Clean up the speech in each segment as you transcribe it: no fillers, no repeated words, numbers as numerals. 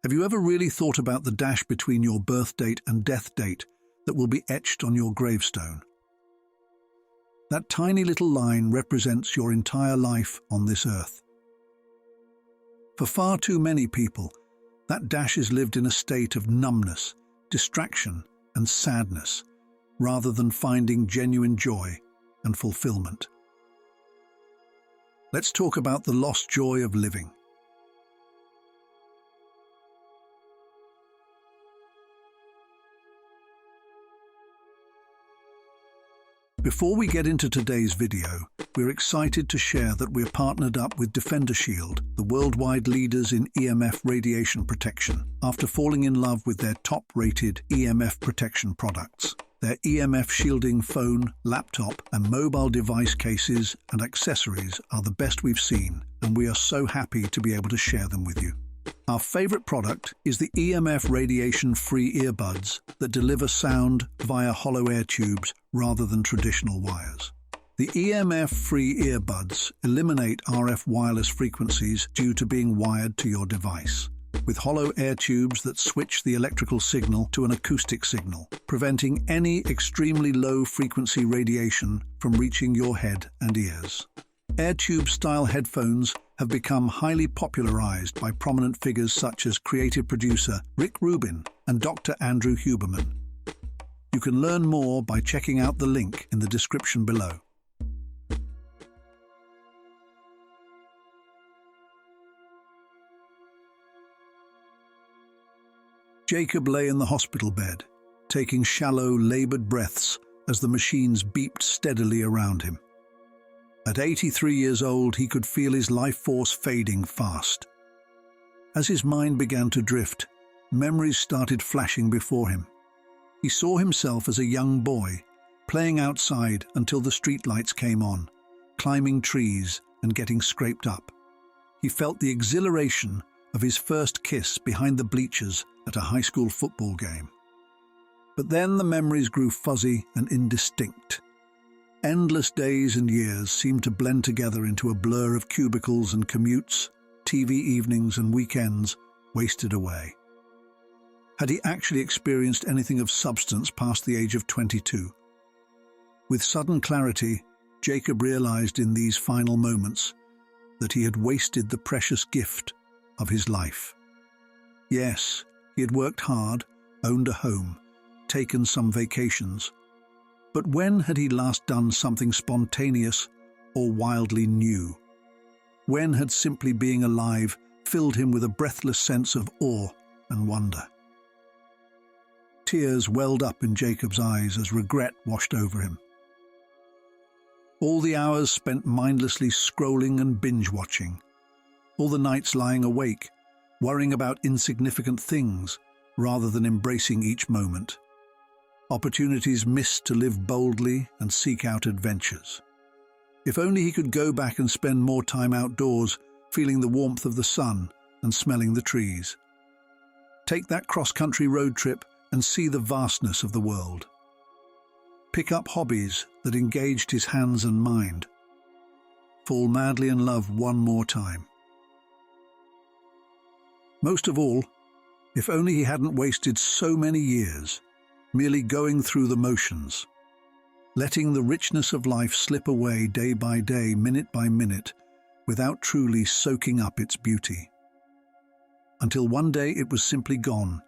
Have you ever really thought about the dash between your birth date and death date that will be etched on your gravestone? That tiny little line represents your entire life on this earth. For far too many people, that dash is lived in a state of numbness, distraction, and sadness, rather than finding genuine joy and fulfillment. Let's talk about the lost joy of living. Before we get into today's video, we're excited to share that we're partnered up with Defender Shield, the worldwide leaders in EMF radiation protection, after falling in love with their top-rated EMF protection products. Their EMF shielding phone, laptop, and mobile device cases and accessories are the best we've seen, and we are so happy to be able to share them with you. Our favorite product is the EMF radiation-free earbuds that deliver sound via hollow air tubes rather than traditional wires. The EMF-free earbuds eliminate RF wireless frequencies due to being wired to your device, with hollow air tubes that switch the electrical signal to an acoustic signal, preventing any extremely low-frequency radiation from reaching your head and ears. Air tube-style headphones have become highly popularized by prominent figures such as creative producer Rick Rubin and Dr. Andrew Huberman. You can learn more by checking out the link in the description below. Jacob lay in the hospital bed, taking shallow, labored breaths as the machines beeped steadily around him. At 83 years old, he could feel his life force fading fast. As his mind began to drift, memories started flashing before him. He saw himself as a young boy, playing outside until the streetlights came on, climbing trees and getting scraped up. He felt the exhilaration of his first kiss behind the bleachers at a high school football game. But then the memories grew fuzzy and indistinct. Endless days and years seemed to blend together into a blur of cubicles and commutes, TV evenings and weekends wasted away. Had he actually experienced anything of substance past the age of 22? With sudden clarity, Jacob realized in these final moments that he had wasted the precious gift of his life. Yes, he had worked hard, owned a home, taken some vacations. But when had he last done something spontaneous or wildly new? When had simply being alive filled him with a breathless sense of awe and wonder? Tears welled up in Jacob's eyes as regret washed over him. All the hours spent mindlessly scrolling and binge-watching. All the nights lying awake, worrying about insignificant things rather than embracing each moment. Opportunities missed to live boldly and seek out adventures. If only he could go back and spend more time outdoors, feeling the warmth of the sun and smelling the trees. Take that cross-country road trip and see the vastness of the world. Pick up hobbies that engaged his hands and mind. Fall madly in love one more time. Most of all, if only he hadn't wasted so many years merely going through the motions, letting the richness of life slip away day by day, minute by minute, without truly soaking up its beauty. Until one day it was simply gone,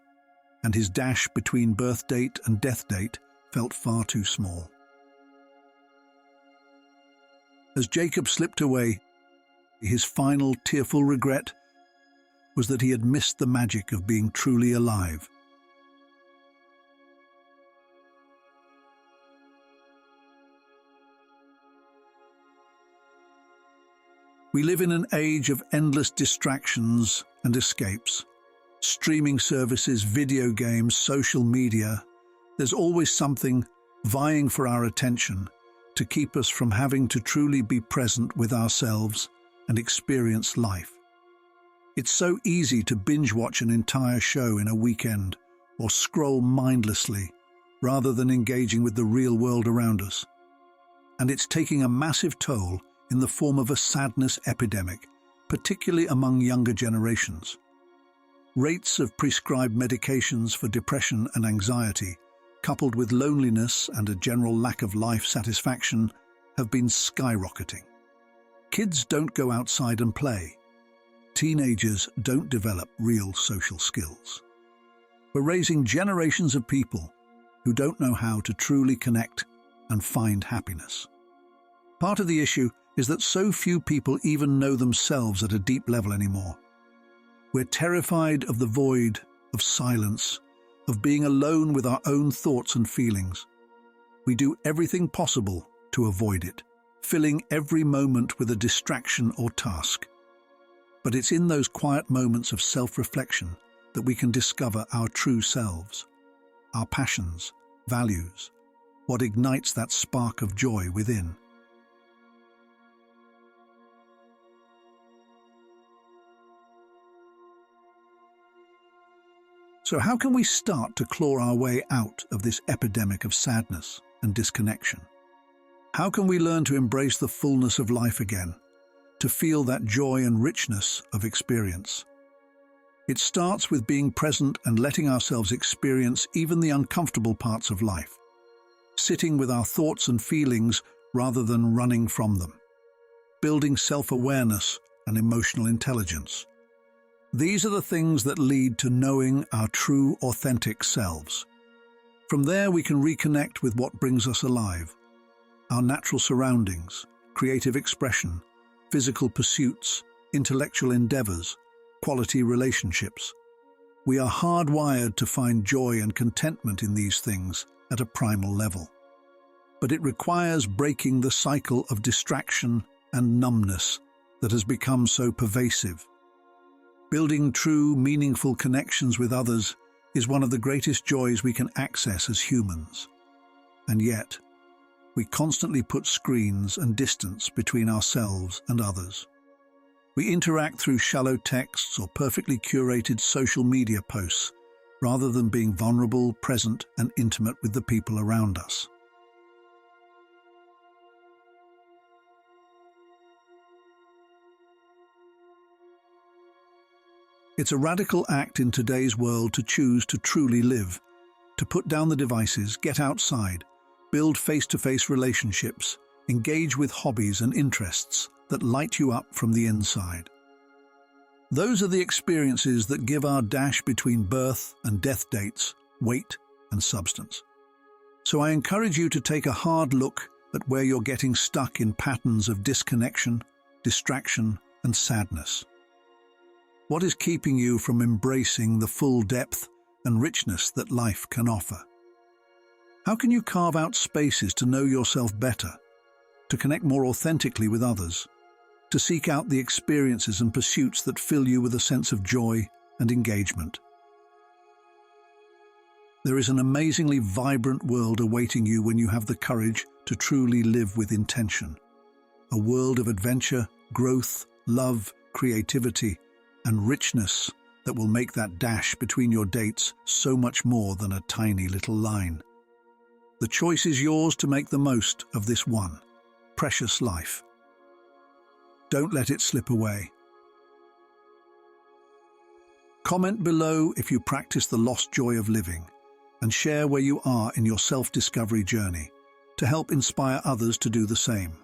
and his dash between birth date and death date felt far too small. As Jacob slipped away, his final tearful regret was that he had missed the magic of being truly alive. We live in an age of endless distractions and escapes. Streaming services, video games, social media. There's always something vying for our attention to keep us from having to truly be present with ourselves and experience life. It's so easy to binge-watch an entire show in a weekend or scroll mindlessly rather than engaging with the real world around us. And it's taking a massive toll in the form of a sadness epidemic, particularly among younger generations. Rates of prescribed medications for depression and anxiety, coupled with loneliness and a general lack of life satisfaction, have been skyrocketing. Kids don't go outside and play. Teenagers don't develop real social skills. We're raising generations of people who don't know how to truly connect and find happiness. Part of the issue is that so few people even know themselves at a deep level anymore. We're terrified of the void, of silence, of being alone with our own thoughts and feelings. We do everything possible to avoid it, filling every moment with a distraction or task. But it's in those quiet moments of self-reflection that we can discover our true selves, our passions, values, what ignites that spark of joy within. So how can we start to claw our way out of this epidemic of sadness and disconnection? How can we learn to embrace the fullness of life again, to feel that joy and richness of experience? It starts with being present and letting ourselves experience even the uncomfortable parts of life, sitting with our thoughts and feelings rather than running from them, building self-awareness and emotional intelligence. These are the things that lead to knowing our true, authentic selves. From there, we can reconnect with what brings us alive: our natural surroundings, creative expression, physical pursuits, intellectual endeavors, quality relationships. We are hardwired to find joy and contentment in these things at a primal level. But it requires breaking the cycle of distraction and numbness that has become so pervasive. Building true, meaningful connections with others is one of the greatest joys we can access as humans. And yet, we constantly put screens and distance between ourselves and others. We interact through shallow texts or perfectly curated social media posts, rather than being vulnerable, present, and intimate with the people around us. It's a radical act in today's world to choose to truly live, to put down the devices, get outside, build face-to-face relationships, engage with hobbies and interests that light you up from the inside. Those are the experiences that give our dash between birth and death dates weight and substance. So I encourage you to take a hard look at where you're getting stuck in patterns of disconnection, distraction, and sadness. What is keeping you from embracing the full depth and richness that life can offer? How can you carve out spaces to know yourself better, to connect more authentically with others, to seek out the experiences and pursuits that fill you with a sense of joy and engagement? There is an amazingly vibrant world awaiting you when you have the courage to truly live with intention. A world of adventure, growth, love, creativity, and richness that will make that dash between your dates so much more than a tiny little line. The choice is yours to make the most of this one precious life. Don't let it slip away. Comment below if you practice the lost joy of living, and share where you are in your self-discovery journey to help inspire others to do the same.